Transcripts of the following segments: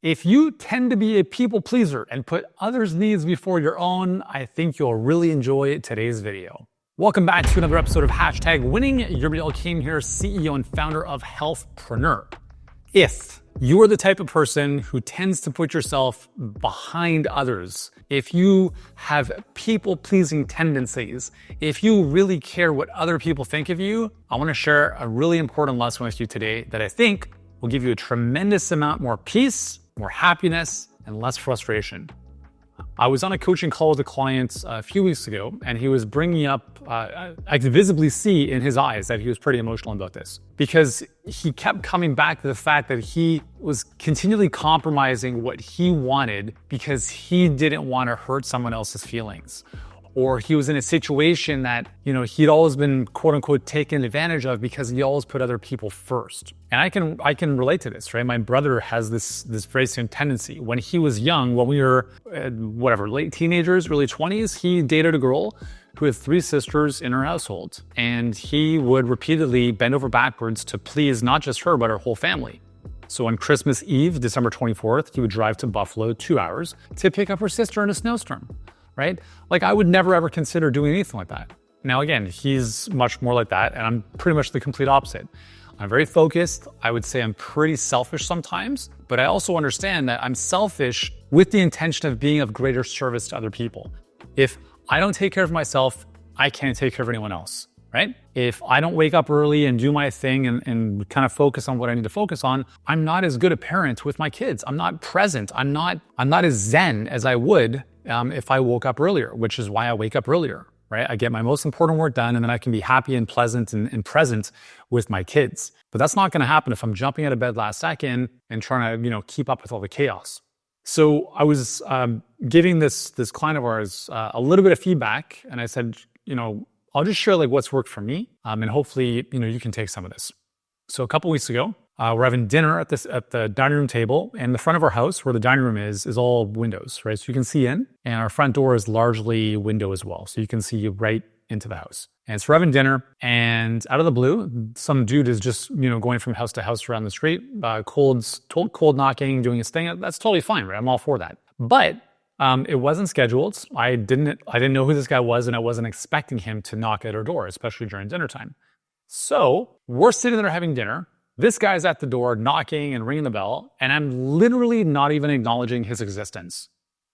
If you tend to be a people pleaser and put others' needs before your own, I think you'll really enjoy today's video. Welcome back to another episode of #Winning. Your King here, CEO and founder of Healthpreneur. If you are the type of person who tends to put yourself behind others, if you have people-pleasing tendencies, if you really care what other people think of you, I want to share a really important lesson with you today that I think will give you a tremendous amount more peace, more happiness, and less frustration. I was on a coaching call with a client a few weeks ago, and he was bringing up, I could visibly see in his eyes that he was pretty emotional about this, because he kept coming back to the fact that he was continually compromising what he wanted because he didn't want to hurt someone else's feelings. Or he was in a situation that, he'd always been quote unquote taken advantage of because he always put other people first. And I can relate to this, right? My brother has this very same tendency. When he was young, when we were, late teenagers, early 20s, he dated a girl who had 3 sisters in her household. And he would repeatedly bend over backwards to please not just her, but her whole family. So on Christmas Eve, December 24th, he would drive to Buffalo 2 hours to pick up her sister in a snowstorm. Right? Like, I would never ever consider doing anything like that. Now, again, he's much more like that, and I'm pretty much the complete opposite. I'm very focused. I would say I'm pretty selfish sometimes, but I also understand that I'm selfish with the intention of being of greater service to other people. If I don't take care of myself, I can't take care of anyone else, right? If I don't wake up early and do my thing and kind of focus on what I need to focus on, I'm not as good a parent with my kids. I'm not present. I'm not as zen as I would if I woke up earlier, which is why I wake up earlier, right? I get my most important work done, and then I can be happy and pleasant and present with my kids. But that's not going to happen if I'm jumping out of bed last second and trying to, keep up with all the chaos. So I was giving this client of ours a little bit of feedback, and I said, I'll just share what's worked for me, and hopefully, you can take some of this. So a couple weeks ago, we're having dinner at the dining room table, and the front of our house, where the dining room is all windows, right? So you can see in, and our front door is largely window as well. So you can see right into the house. And so we're having dinner, and out of the blue, some dude is just, going from house to house around the street, cold knocking, doing his thing. That's totally fine, right? I'm all for that. But it wasn't scheduled. I didn't know who this guy was, and I wasn't expecting him to knock at our door, especially during dinner time. So we're sitting there having dinner. This guy's at the door knocking and ringing the bell, and I'm literally not even acknowledging his existence.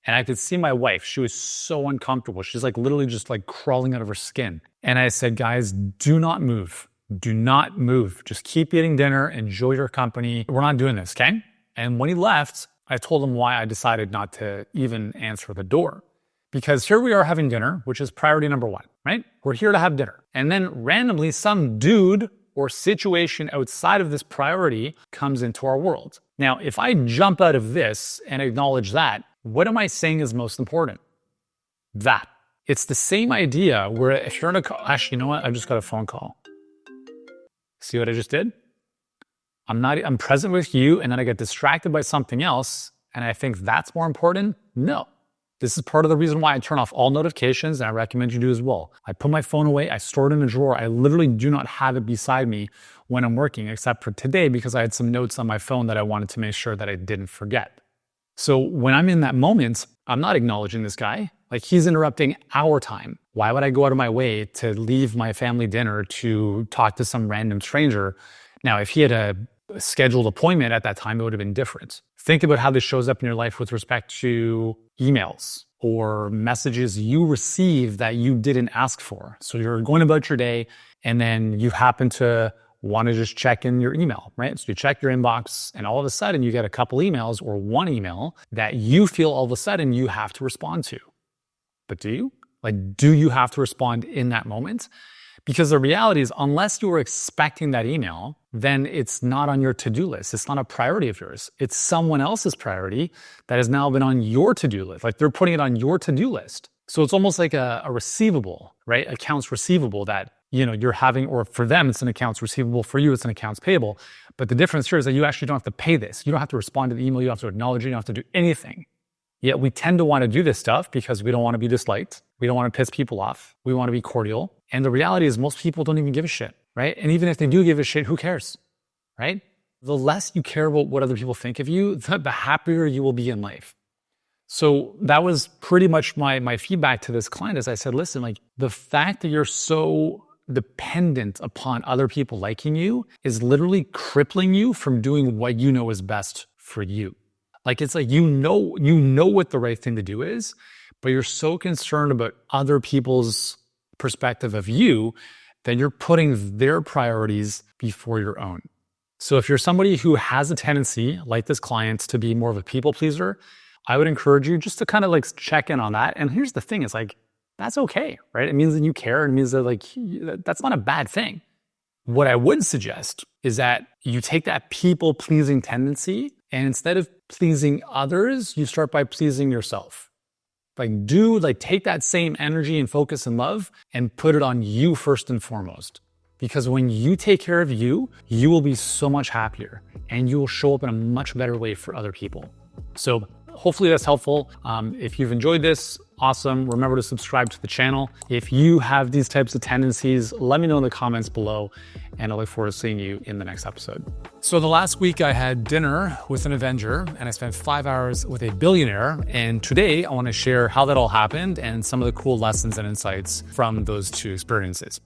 And I could see my wife. She was so uncomfortable. She's literally just crawling out of her skin. And I said, guys, do not move. Do not move. Just keep eating dinner. Enjoy your company. We're not doing this, okay? And when he left, I told him why I decided not to even answer the door. Because here we are having dinner, which is priority number 1, right? We're here to have dinner. And then randomly some dude or situation outside of this priority comes into our world. Now, if I jump out of this and acknowledge that, what am I saying is most important? That. It's the same idea where if you're in a call, actually, you know what? I just got a phone call. See what I just did? I'm present with you, and then I get distracted by something else, and I think that's more important? No. This is part of the reason why I turn off all notifications, and I recommend you do as well. I put my phone away, I store it in a drawer. I literally do not have it beside me when I'm working, except for today because I had some notes on my phone that I wanted to make sure that I didn't forget. So when I'm in that moment, I'm not acknowledging this guy. He's interrupting our time. Why would I go out of my way to leave my family dinner to talk to some random stranger? Now, if he had a scheduled appointment at that time, it would have been different. Think about how this shows up in your life with respect to emails or messages you receive that you didn't ask for. So you're going about your day, and then you happen to want to just check in your email, right? So you check your inbox, and all of a sudden you get a couple emails or one email that you feel all of a sudden you have to respond to. But do you? Do you have to respond in that moment? Because the reality is, unless you were expecting that email, then it's not on your to-do list. It's not a priority of yours. It's someone else's priority that has now been on your to-do list. They're putting it on your to-do list. So it's almost like a receivable, right? Accounts receivable that, you're having, or for them, it's an accounts receivable. For you, it's an accounts payable. But the difference here is that you actually don't have to pay this. You don't have to respond to the email. You don't have to acknowledge it. You don't have to do anything. Yet we tend to want to do this stuff because we don't want to be disliked. We don't want to piss people off. We want to be cordial. And the reality is most people don't even give a shit, right? And even if they do give a shit, who cares, right? the less you care about what other people think of you, the happier you will be in life. So that was pretty much my feedback to this client. As I said, listen, like the fact that you're so dependent upon other people liking you is literally crippling you from doing what you know is best for you. Like it's like you know what the right thing to do is, but you're so concerned about other people's perspective of you that you're putting their priorities before your own. So if you're somebody who has a tendency, like this client, to be more of a people pleaser, I would encourage you just to kind of like check in on that. And here's the thing, is like, that's okay, right? It means that you care. It means that like, that's not a bad thing. What I would suggest is that you take that people pleasing tendency and instead of pleasing others, you start by pleasing yourself. Like take that same energy and focus and love and put it on you first and foremost. Because when you take care of you, you will be so much happier and you will show up in a much better way for other people. So hopefully that's helpful. If you've enjoyed this, awesome. Remember to subscribe to the channel. If you have these types of tendencies, let me know in the comments below, and I look forward to seeing you in the next episode. So the last week I had dinner with an Avenger and I spent 5 hours with a billionaire. And today I want to share how that all happened and some of the cool lessons and insights from those two experiences.